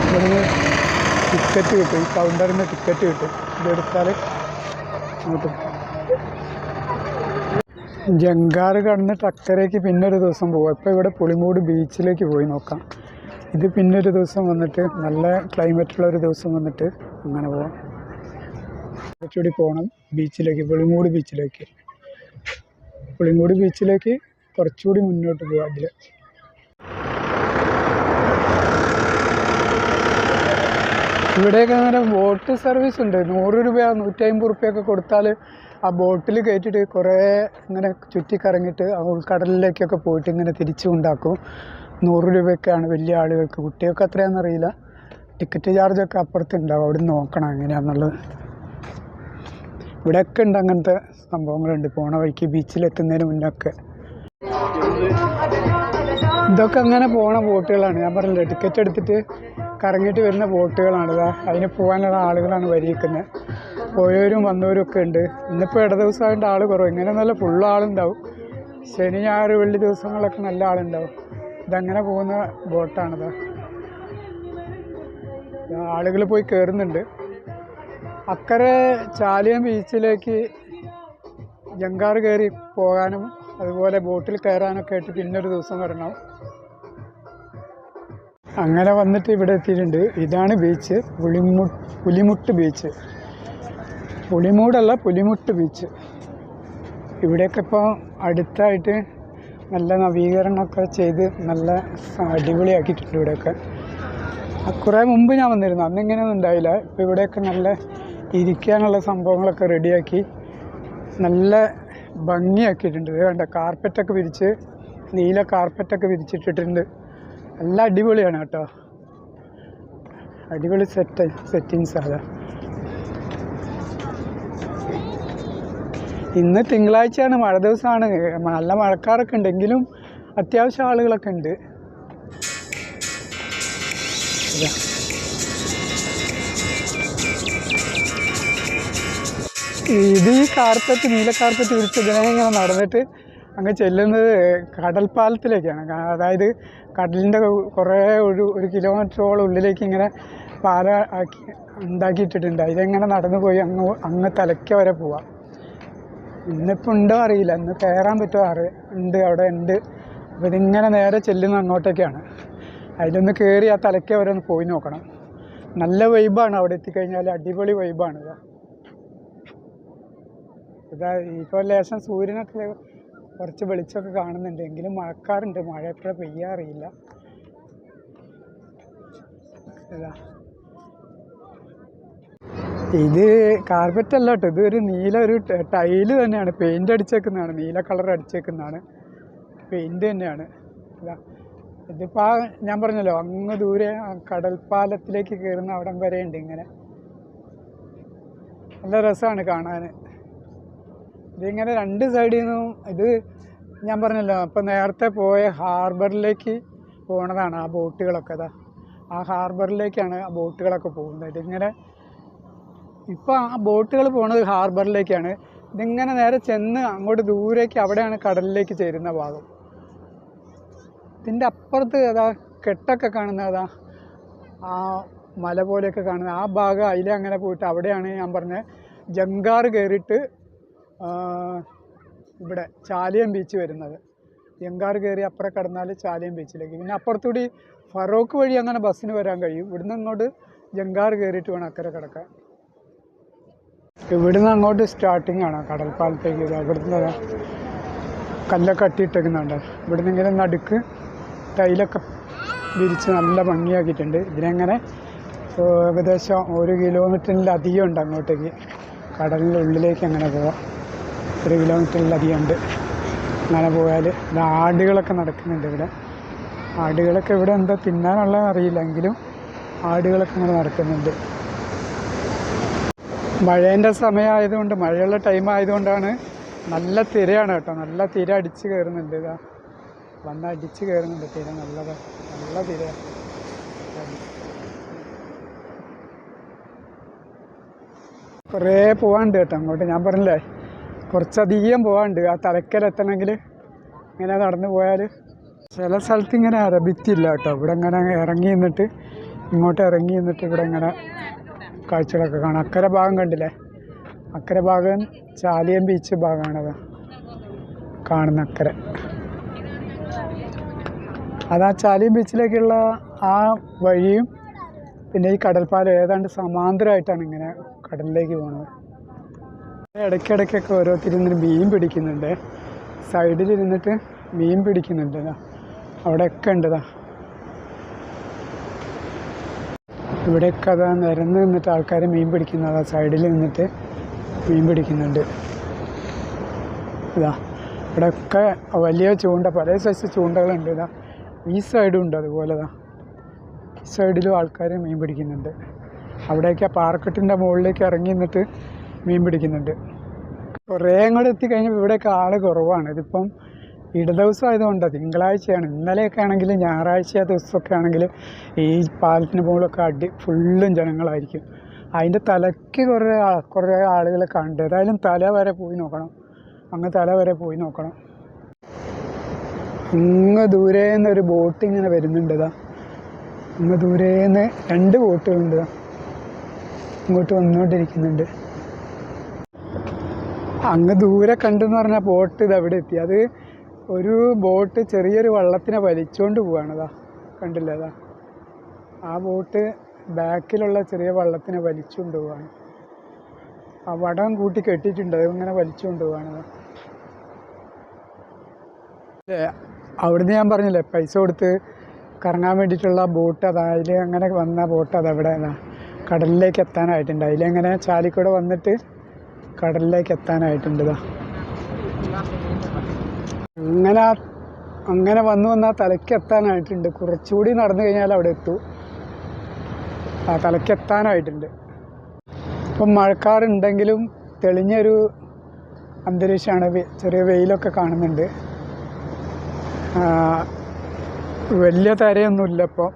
S1: ഇവിടുന്ന് ടിക്കറ്റ് കിട്ടും, ഈ കൗണ്ടറിൽ നിന്ന് ടിക്കറ്റ് കിട്ടും. ഇതെടുത്താൽ അങ്ങോട്ട് ജങ്കാർ കടന്നിട്ട് അക്കരയ്ക്ക് പിന്നൊരു ദിവസം പോവാം. ഇപ്പോൾ ഇവിടെ പുളിമൂട് ബീച്ചിലേക്ക് പോയി നോക്കാം. ഇത് പിന്നൊരു ദിവസം വന്നിട്ട് നല്ല ക്ലൈമറ്റുള്ളൊരു ദിവസം വന്നിട്ട് അങ്ങനെ പോവാം. കുറച്ചുകൂടി പോകണം ബീച്ചിലേക്ക്, പുളിമൂട് ബീച്ചിലേക്ക്. പുളിമൂട് ബീച്ചിലേക്ക് കുറച്ചുകൂടി മുന്നോട്ട് പോകാം. അതിൽ ഇവിടെയൊക്കെ അങ്ങനെ ബോട്ട് സർവീസ് ഉണ്ട്. 100 രൂപ 150 റുപ്യൊക്കെ കൊടുത്താൽ ആ ബോട്ടിൽ കയറ്റിയിട്ട് കുറേ ഇങ്ങനെ ചുറ്റിക്കറങ്ങിയിട്ട് ആ ഉൾക്കടലിലേക്കൊക്കെ പോയിട്ട് ഇങ്ങനെ തിരിച്ചു ഉണ്ടാക്കും. 100 രൂപയൊക്കെയാണ് വലിയ ആളുകൾക്ക്. കുട്ടികൾക്ക് അത്രയാണെന്നറിയില്ല. ടിക്കറ്റ് ചാർജൊക്കെ അപ്പുറത്തുണ്ടാവും, അവിടെ നിന്ന് നോക്കണം എങ്ങനെയാണെന്നുള്ളത്. ഇവിടെയൊക്കെ ഉണ്ട് അങ്ങനത്തെ സംഭവങ്ങളുണ്ട്. പോണ വഴിക്ക് ബീച്ചിലെത്തുന്നതിന് മുന്നൊക്കെ ഇതൊക്കെ അങ്ങനെ പോണ ബോട്ടുകളാണ്. ഞാൻ പറഞ്ഞില്ലേ, ടിക്കറ്റ് എടുത്തിട്ട് കറങ്ങിയിട്ട് വരുന്ന ബോട്ടുകളാണ്. അതിന് പോകാനുള്ള ആളുകളാണ് വരിയിരിക്കുന്നത്. പോയവരും വന്നവരും ഒക്കെ ഉണ്ട്. ഇന്നിപ്പോൾ ഇട ദിവസമായിട്ട് ആൾ കുറവ്. ഇങ്ങനെ നല്ല ഫുള്ള് ആളുണ്ടാവും. ശനി ഞായർ വെള്ളി ദിവസങ്ങളൊക്കെ നല്ല ആളുണ്ടാവും. ഇതങ്ങനെ പോകുന്ന ബോട്ടാണിത്. ആളുകൾ പോയി കയറുന്നുണ്ട്. അക്കരെ ചാലിയം ബീച്ചിലേക്ക് ജങ്കാർ കയറി പോകാനും അതുപോലെ ബോട്ടിൽ കയറാനൊക്കെ ആയിട്ട് പിന്നൊരു ദിവസം വരണം. അങ്ങനെ വന്നിട്ട് ഇവിടെ എത്തിയിട്ടുണ്ട്. ഇതാണ് ബീച്ച്, പുലിമുട്ട് ബീച്ച്. പുളിമൂടല്ല, പുലിമുട്ട് ബീച്ച്. ഇവിടെയൊക്കെ ഇപ്പോൾ അടുത്തായിട്ട് നല്ല നവീകരണമൊക്കെ ചെയ്ത് നല്ല അടിപൊളിയാക്കിയിട്ടുണ്ട്. ഇവിടെയൊക്കെ കുറേ മുമ്പ് ഞാൻ വന്നിരുന്നു, അന്ന് ഇങ്ങനെയൊന്നും ഉണ്ടായില്ല. ഇപ്പോൾ ഇവിടെയൊക്കെ നല്ല ഇരിക്കാനുള്ള സംഭവങ്ങളൊക്കെ റെഡിയാക്കി നല്ല ഭംഗിയാക്കിയിട്ടുണ്ട്. ഇത് കണ്ട, കാർപ്പറ്റൊക്കെ വിരിച്ച്, നീല കാർപ്പറ്റൊക്കെ വിരിച്ചിട്ടിട്ടുണ്ട്. നല്ല അടിപൊളിയാണ് കേട്ടോ. അടിപൊളി സെറ്റിങ്സാണ്. ഇന്ന് തിങ്കളാഴ്ചയാണ്, മഴ ദിവസമാണ്. നല്ല മഴക്കാരൊക്കെ ഉണ്ടെങ്കിലും അത്യാവശ്യം ആളുകളൊക്കെ ഉണ്ട്. ഇത് ഈ കാർപ്പറ്റ്, നീല കാർപ്പറ്റ് വിരിച്ച് ഇതിനെ നടന്നിട്ട് അങ്ങ് ചെല്ലുന്നത് കടൽപ്പാലത്തിലേക്കാണ്. അതായത് കടലിൻ്റെ കുറേ 1 കിലോമീറ്ററോളം ഉള്ളിലേക്ക് ഇങ്ങനെ പാല ഉണ്ടാക്കിയിട്ടിട്ടുണ്ട്. ഇതെങ്ങനെ നടന്നു പോയി അങ്ങ് തലയ്ക്ക വരെ പോവാം. ഇന്നിപ്പോൾ ഉണ്ടോ അറിയില്ല, ഇന്ന് കയറാൻ പറ്റുമോ ഉണ്ട്, അവിടെ ഉണ്ട്. അപ്പോൾ ഇതിങ്ങനെ നേരെ ചെല്ലുന്ന അങ്ങോട്ടേക്കാണ്. അതിലൊന്ന് കയറി ആ തലയ്ക്ക് വരെ ഒന്ന് പോയി നോക്കണം. നല്ല വൈബാണ് അവിടെ എത്തിക്കഴിഞ്ഞാൽ, അടിപൊളി വൈബാണ്. ഇതാ ഇപ്പോൾ ലേശം സൂര്യനൊക്കെ കുറച്ച് വെളിച്ചമൊക്കെ കാണുന്നുണ്ട്, എങ്കിലും മഴക്കാറുണ്ട്. മഴ എപ്പോഴും പെയ്യാറിയില്ല. ഇതാ ഇത് കാർപ്പറ്റ് അല്ല കേട്ടോ, ഇതൊരു നീല ഒരു ടൈല് തന്നെയാണ്, പെയിൻ്റ് അടിച്ചേക്കുന്നതാണ്, നീല കളർ അടിച്ചേക്കുന്നതാണ്, പെയിൻറ്റ് തന്നെയാണ്. ഇതാ ഇതിപ്പോൾ ഞാൻ പറഞ്ഞല്ലോ അങ്ങ് ദൂരെ കടൽപ്പാലത്തിലേക്ക് കയറുന്ന അവിടം വരെ ഉണ്ട്. ഇങ്ങനെ നല്ല രസമാണ് കാണാൻ. ഇതിങ്ങനെ രണ്ട് സൈഡിൽ നിന്നും ഇത് ഞാൻ പറഞ്ഞല്ലോ, അപ്പോൾ നേരത്തെ പോയ ഹാർബറിലേക്ക് പോണതാണ് ആ ബോട്ടുകളൊക്കെ. ആ ഹാർബറിലേക്കാണ് ആ ബോട്ടുകളൊക്കെ പോകുന്നത്. ഇതിങ്ങനെ ഇപ്പോൾ ആ ബോട്ടുകൾ പോണത് ഹാർബറിലേക്കാണ്. ഇതിങ്ങനെ നേരെ ചെന്ന് അങ്ങോട്ട് ദൂരേക്ക്, അവിടെയാണ് കടലിലേക്ക് ചേരുന്ന ഭാഗം. ഇതിൻ്റെ അപ്പുറത്ത് അതാ കെട്ടൊക്കെ കാണുന്ന അതാ ആ മല പോലെയൊക്കെ കാണുന്ന ആ ഭാഗം, അതിലങ്ങനെ പോയിട്ട് അവിടെയാണ് ഞാൻ പറഞ്ഞ ജങ്കാർ കയറിയിട്ട് ഇവിടെ ചാലിയം ബീച്ച് വരുന്നത്. ജങ്കാർ കയറി അപ്പുറം കടന്നാൽ ചാലിയം ബീച്ചിലേക്ക്. പിന്നെ അപ്പുറത്തുകൂടി ഫറോക്ക് വഴി അങ്ങനെ ബസ്സിന് വരാൻ കഴിയും. ഇവിടുന്ന് അങ്ങോട്ട് ജങ്കാർ കയറിയിട്ട് വേണം അക്കരെ കിടക്കാൻ. ഇവിടുന്ന് അങ്ങോട്ട് സ്റ്റാർട്ടിങ് ആണ് കടൽപ്പാലത്തേക്ക്. ഇവിടുന്ന് കല്ലൊക്കെ കട്ടിയിട്ടേക്കുന്നുണ്ട്. ഇവിടുന്ന് ഇങ്ങനെ നടുക്ക് ടൈലൊക്കെ വിരിച്ച് നല്ല ഭംഗിയാക്കിയിട്ടുണ്ട്. ഇതിനെങ്ങനെ ഏകദേശം 1 കിലോമീറ്ററിലധികം ഉണ്ട് അങ്ങോട്ടേക്ക്, കടലിൻ്റെ ഉള്ളിലേക്ക് അങ്ങനെ പോവാം. 1 കിലോമീറ്ററിലധികം ഉണ്ട്. അങ്ങനെ പോയാൽ ആടുകളൊക്കെ നടക്കുന്നുണ്ട് ഇവിടെ. ആടുകളൊക്കെ ഇവിടെ എന്താ തിന്നാനുള്ളത് അറിയില്ല, എങ്കിലും ആടുകളൊക്കെ ഇങ്ങനെ നടക്കുന്നുണ്ട്. മഴേൻ്റെ സമയമായതുകൊണ്ട്, മഴയുള്ള ടൈം ആയതുകൊണ്ടാണ് നല്ല തിരയാണ് കേട്ടോ. നല്ല തിര അടിച്ച് കയറുന്നുണ്ട്. ഇതാ അടിച്ച് കയറുന്നുണ്ട് തിര, നല്ല തിര. കുറേ പോകാനുണ്ട് കേട്ടോ അങ്ങോട്ട്. ഞാൻ പറഞ്ഞില്ലേ കുറച്ചധികം പോകാനുണ്ട്. ആ തലക്കലെത്തണമെങ്കിൽ ഇങ്ങനെ നടന്നു പോയാൽ. ചില സ്ഥലത്ത് ഇങ്ങനെ ഭിത്തിയില്ല കേട്ടോ. ഇവിടെ ഇങ്ങനെ ഇറങ്ങി നിന്നിട്ട്, ഇങ്ങോട്ട് ഇറങ്ങി നിന്നിട്ട് ഇവിടെ ഇങ്ങനെ കാഴ്ചകളൊക്കെ കാണാം. അക്കരെ ഭാഗം കണ്ടില്ലേ, അക്കരെ ഭാഗം ചാലിയം ബീച്ച് ഭാഗമാണത് കാണുന്ന. അക്കരെ അതാ ചാലിയം ബീച്ചിലേക്കുള്ള ആ വഴിയും പിന്നെ ഈ കടൽപ്പാലം ഏതാണ്ട് സമാന്തരമായിട്ടാണ് ഇങ്ങനെ കടലിലേക്ക് പോകുന്നത്. ഇടയ്ക്കിടയ്ക്കൊക്കെ ഓരോരുത്തരും മീൻ പിടിക്കുന്നുണ്ട്. സൈഡിൽ ഇരുന്നിട്ട് മീൻ പിടിക്കുന്നുണ്ട്. അവിടെയൊക്കെ ഉണ്ടതാ. ഇവിടെയൊക്കെ അതാ നിരന്ന് നിന്നിട്ട് ആൾക്കാർ മീൻ പിടിക്കുന്നതാ. സൈഡിൽ നിന്നിട്ട് മീൻ പിടിക്കുന്നുണ്ട്. ഇതാ ഇവിടെയൊക്കെ വലിയ ചൂണ്ട, പല സൈസ് ചൂണ്ടകളുണ്ട്. ഇതാ ഈ സൈഡും ഉണ്ട് അതുപോലെ. ഈ സൈഡിലും ആൾക്കാർ മീൻ പിടിക്കുന്നുണ്ട്. അവിടേക്ക് ആ പാറക്കെട്ടിൻ്റെ മുകളിലേക്ക് ഇറങ്ങി നിന്നിട്ട് മീൻ പിടിക്കുന്നുണ്ട്. കുറേ അങ്ങോട്ട് എത്തിക്കഴിഞ്ഞപ്പോൾ ഇവിടെയൊക്കെ ആൾ കുറവാണ്. ഇതിപ്പം ഇടദിവസം ആയതുകൊണ്ട്, തിങ്കളാഴ്ചയാണ്. ഇന്നലെയൊക്കെ ആണെങ്കിൽ ഞായറാഴ്ച ദിവസമൊക്കെ ആണെങ്കിൽ ഈ പാലത്തിന് മുകളിലൊക്കെ ഫുള്ളും ജനങ്ങളായിരിക്കും. അതിൻ്റെ തലയ്ക്ക് കുറേ ആളുകളെ കണ്ട്. ഏതായാലും തല വരെ പോയി നോക്കണം, തല വരെ പോയി നോക്കണം. അങ്ങ് ദൂരേന്ന് ഒരു ബോട്ട് ഇങ്ങനെ വരുന്നുണ്ട്. അങ്ങ് ദൂരേന്ന് 2 ബോട്ടുകളുണ്ട് ഇങ്ങോട്ട് വന്നുകൊണ്ടിരിക്കുന്നുണ്ട്. അങ്ങ് ദൂരെ കണ്ടെന്ന് പറഞ്ഞാൽ ബോട്ട് ഇതവിടെ എത്തി. അത് ഒരു ബോട്ട് ചെറിയൊരു വള്ളത്തിനെ വലിച്ചുകൊണ്ട് പോവാണ്. കണ്ടില്ല, ആ ബോട്ട് ബാക്കിലുള്ള ചെറിയ വള്ളത്തിനെ വലിച്ചുകൊണ്ട് പോവാണ്. ആ വടം കൂട്ടി കെട്ടിയിട്ടുണ്ട്, അതിങ്ങനെ വലിച്ചുകൊണ്ട് പോവാണ്. അവിടുന്ന് ഞാൻ പറഞ്ഞില്ലേ പൈസ കൊടുത്ത് കറങ്ങാൻ വേണ്ടിയിട്ടുള്ള ബോട്ട്, അതിൽ അങ്ങനെ വന്ന ബോട്ട് അതവിടെ കടലിലേക്ക് എത്താനായിട്ടുണ്ട്. അതിലെങ്ങനെ ചാലിക്കൂടെ വന്നിട്ട് കടലിലേക്ക് എത്താനായിട്ടുണ്ട്. അങ്ങനെ വന്ന് ആ തലയ്ക്ക് എത്താനായിട്ടുണ്ട്. കുറച്ചുകൂടി നടന്നു കഴിഞ്ഞാൽ അവിടെ എത്തും. ആ തലയ്ക്ക് എത്താനായിട്ടുണ്ട്. ഇപ്പം മഴക്കാറുണ്ടെങ്കിലും തെളിഞ്ഞൊരു അന്തരീക്ഷമാണ്. ചെറിയ വെയിലൊക്കെ കാണുന്നുണ്ട്. വലിയ തരയൊന്നുമില്ല ഇപ്പോൾ.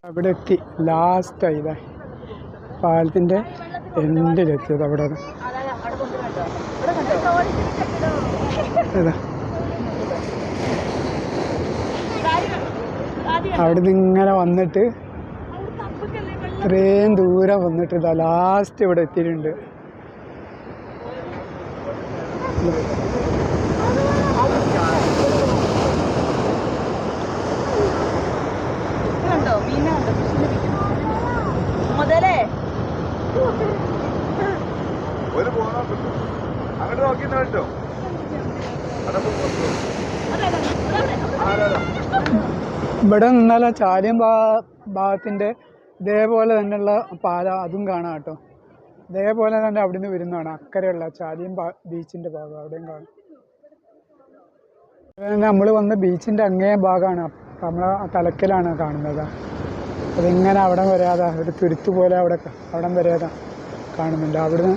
S1: അവിടെ എത്തി, ലാസ്റ്റായി. പാലത്തിൻ്റെ എൻഡിലെത്തിയത് അവിടെ. അവിടെ നിന്ന് ഇങ്ങനെ വന്നിട്ട് ഇത്രയും ദൂരം വന്നിട്ട് ഇതാ ലാസ്റ്റ് ഇവിടെ എത്തിയിട്ടുണ്ട്. ഇവിടെ നിന്നാൽ ചാലിയം ഭാഗത്തിൻ്റെ ഇതേപോലെ തന്നെയുള്ള പാല അതും കാണാം കേട്ടോ. ഇതേപോലെ തന്നെ അവിടെ നിന്ന് വരുന്നതാണ് അക്കരെയുള്ള ചാലിയം ബീച്ചിൻ്റെ ഭാഗം, അവിടെയും കാണും. നമ്മൾ വന്ന ബീച്ചിൻ്റെ അങ്ങേ ഭാഗമാണ്, നമ്മളെ തലക്കലാണ് കാണുന്നത്. അതിങ്ങനെ അവിടം വരാതെ ഒരു തുരുത്ത് പോലെ അവിടം വരാതെ കാണുന്നുണ്ട്. അവിടുന്ന്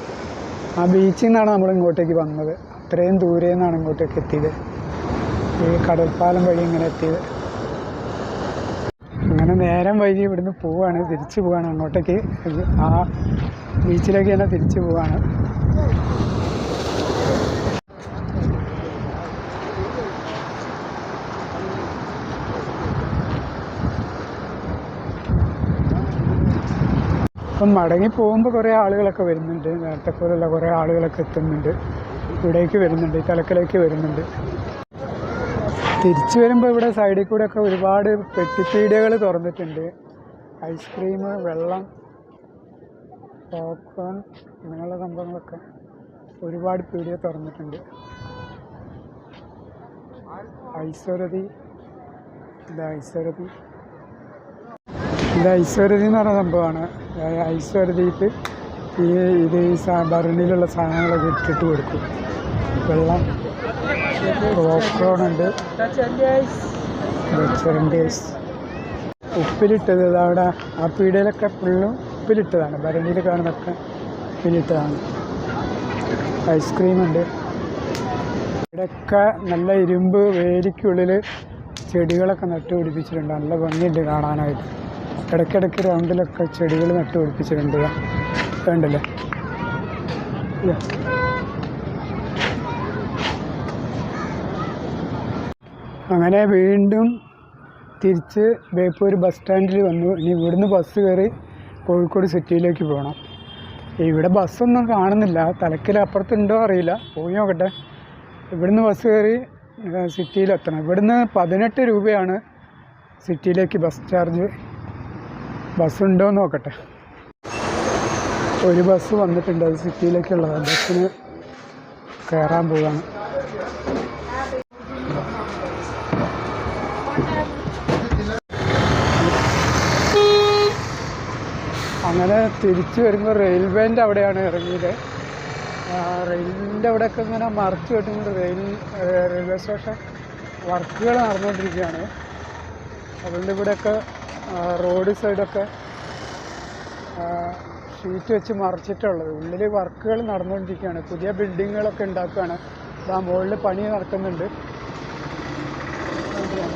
S1: ആ ബീച്ചിൽ നിന്നാണ് നമ്മൾ ഇങ്ങോട്ടേക്ക് വന്നത്. അത്രയും ദൂരെ നിന്നാണ് ഇങ്ങോട്ടേക്ക് എത്തിയത്, ഈ കടൽപ്പാലം വഴി ഇങ്ങനെ എത്തിയത്. അങ്ങനെ നേരം വൈകി ഇവിടുന്ന് പോവുകയാണ്, തിരിച്ചു പോവുകയാണ് അങ്ങോട്ടേക്ക്. ആ ബീച്ചിലേക്ക് തന്നെ തിരിച്ചു പോവുകയാണ്. അപ്പം മടങ്ങി പോകുമ്പോൾ കുറേ ആളുകളൊക്കെ വരുന്നുണ്ട്. നേരത്തെ പോലുള്ള കുറേ ആളുകളൊക്കെ എത്തുന്നുണ്ട്, ഇവിടേക്ക് വരുന്നുണ്ട്, ഈ തലക്കലേക്ക് വരുന്നുണ്ട്. തിരിച്ചു വരുമ്പോൾ ഇവിടെ സൈഡിൽ കൂടെ ഒക്കെ ഒരുപാട് പെട്ടിപ്പീടികകൾ തുറന്നിട്ടുണ്ട്. ഐസ്ക്രീം, വെള്ളം, പോപ്കോൺ അങ്ങനെയുള്ള സംഭവങ്ങളൊക്കെ ഒരുപാട് പീടിക തുറന്നിട്ടുണ്ട്. ഐശ്വരതി, ഇത് ഐശ്വരതി എന്ന് പറഞ്ഞ സംഭവമാണ്. ഐശ്വരതിക്ക് ഈ ഭരണിയിലുള്ള സാധനങ്ങളൊക്കെ ഇട്ടിട്ട് കൊടുക്കും. വെള്ളം, പോപ്കോൺ ഉണ്ട്, ഉപ്പിലിട്ടത്. അവിടെ ആ പീടികയിലൊക്കെ ഫുള്ളും ഉപ്പിലിട്ടതാണ്, ഭരണിയിൽ കാണുന്നതൊക്കെ ഉപ്പിലിട്ടതാണ്. ഐസ്ക്രീം ഉണ്ട്. ഇവിടെയൊക്കെ നല്ല ഇരുമ്പ് വേലിക്കുള്ളിൽ ചെടികളൊക്കെ നട്ടുപിടിപ്പിച്ചിട്ടുണ്ട്. നല്ല ഭംഗിയുണ്ട് കാണാനായിട്ട്. ഇടയ്ക്കിടയ്ക്ക് റൗണ്ടിലൊക്കെ ചെടികൾ നട്ടുപിടിപ്പിച്ചിട്ടുണ്ട്. വേണ്ടല്ലേ. അങ്ങനെ വീണ്ടും തിരിച്ച് ബേപ്പൂർ ബസ് സ്റ്റാൻഡിൽ വന്നു. ഇനി ഇവിടുന്ന് ബസ് കയറി കോഴിക്കോട് സിറ്റിയിലേക്ക് പോകണം. ഇവിടെ ബസ്സൊന്നും കാണുന്നില്ല, തലക്കൽ അപ്പുറത്തുണ്ടോ അറിയില്ല, പോയി നോക്കട്ടെ. ഇവിടുന്ന് ബസ് കയറി സിറ്റിയിലെത്തണം. ഇവിടുന്ന് 18 രൂപയാണ് സിറ്റിയിലേക്ക് ബസ് ചാർജ്. ബസ്സുണ്ടോ എന്ന് നോക്കട്ടെ. ഒരു ബസ് വന്നിട്ടുണ്ട്, അത് സിറ്റിയിലേക്കുള്ളതാണ്. ബസ്സിന് കയറാൻ പോവുകയാണ്. അങ്ങനെ തിരിച്ചു വരുമ്പോൾ റെയിൽവേൻ്റെ അവിടെയാണ് ഇറങ്ങിയത്. റെയിലിൻ്റെ അവിടെയൊക്കെ ഇങ്ങനെ മറച്ചു കെട്ടുന്നുണ്ട്. റെയിൽവേ സ്റ്റേഷൻ വർക്കുകൾ നടന്നുകൊണ്ടിരിക്കുകയാണ്. അതുകൊണ്ട് ഇവിടെയൊക്കെ റോഡ് സൈഡൊക്കെ ഷീറ്റ് വെച്ച് മറച്ചിട്ടുള്ളത്. ഉള്ളിൽ വർക്കുകൾ നടന്നുകൊണ്ടിരിക്കുകയാണ്, പുതിയ ബിൽഡിങ്ങുകളൊക്കെ ഉണ്ടാക്കുകയാണ്. ആ മുകളിൽ പണി നടക്കുന്നുണ്ട്,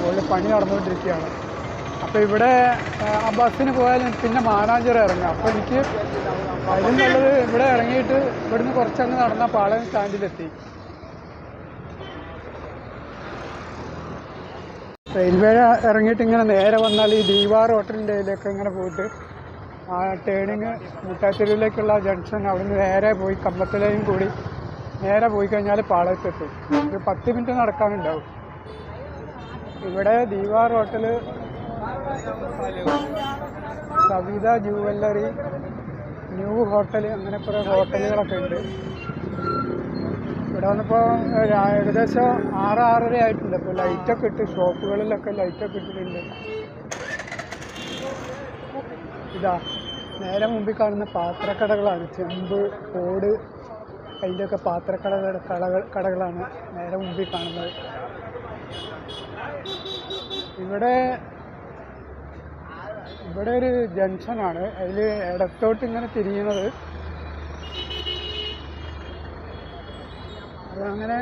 S1: മുകളിൽ പണി നടന്നുകൊണ്ടിരിക്കുകയാണ്. അപ്പോൾ ഇവിടെ ആ ബസ്സിന് പോയാലും പിന്നെ മാനാഞ്ചിറ ഇറങ്ങാം. അപ്പോൾ എനിക്ക് അതിലും നല്ലത് ഇവിടെ ഇറങ്ങിയിട്ട് ഇവിടുന്ന് കുറച്ചങ്ങ് നടന്നാൽ പാളയം സ്റ്റാൻഡിലെത്തി. റെയിൽവേ ഇറങ്ങിയിട്ട് ഇങ്ങനെ നേരെ വന്നാൽ ഈ ദീവാർ ഹോട്ടലിൻ്റെ ഇതിലേക്ക് ഇങ്ങനെ പോയിട്ട് ആ ടേണിങ് മുട്ടാത്തെരുവിലേക്കുള്ള ജംഗ്ഷൻ അവിടുന്ന് നേരെ പോയി കമ്പത്തിലേയും കൂടി നേരെ പോയി കഴിഞ്ഞാൽ പാളയത്തെത്തും. ഒരു 10 മിനിറ്റ് നടക്കാനുണ്ടാവും. ഇവിടെ Deewar hotel, Savitha jewellery, new hotel, അങ്ങനെ കുറേ ഹോട്ടലുകളൊക്കെ ഉണ്ട്. ഇവിടെ വന്നപ്പോൾ ഏകദേശം 6-6:30 ആയിട്ടുണ്ട്. അപ്പോൾ ലൈറ്റൊക്കെ ഇട്ട്, ഷോപ്പുകളിലൊക്കെ ലൈറ്റൊക്കെ ഇട്ടിട്ടുണ്ട്. ഇതാ നേരെ മുമ്പിൽ കാണുന്ന പാത്രക്കടകളാണ്. ചെമ്പ്, തോട്, അതിൻ്റെയൊക്കെ കടകളാണ് നേരെ മുമ്പിൽ കാണുന്നത്. ഇവിടെ ഒരു ജംഗ്ഷനാണ്. അതിൽ ഇടത്തോട്ട് ഇങ്ങനെ തിരിയുന്നത്. അതങ്ങനെ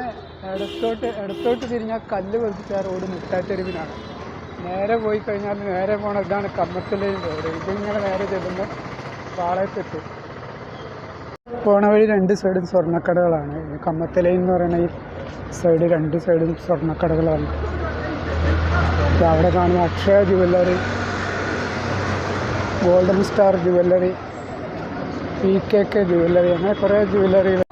S1: ഇടത്തോട്ട് തിരിഞ്ഞാൽ കല്ല് പതിപ്പിച്ച റോഡ് മുട്ടാത്തെരുവിനാണ്. നേരെ പോയി കഴിഞ്ഞാൽ നേരെ പോകണ ഇതാണ് കമ്മത്തലയും റോഡ്. ഇതിങ്ങനെ നേരെ ചെല്ലുമ്പോൾ പാളയത്തെത്തും. പോണ വഴി 2 സൈഡും സ്വർണ്ണക്കടകളാണ്. കമ്മത്തലയിൽ എന്ന് പറയുന്ന ഈ സൈഡ് 2 സൈഡും സ്വർണ്ണക്കടകളാണ്. അവിടെ കാണുന്ന Akshaya jewellery, golden star jewellery, PKK jewellery, അങ്ങനെ കുറേ ജുവല്ലറികൾ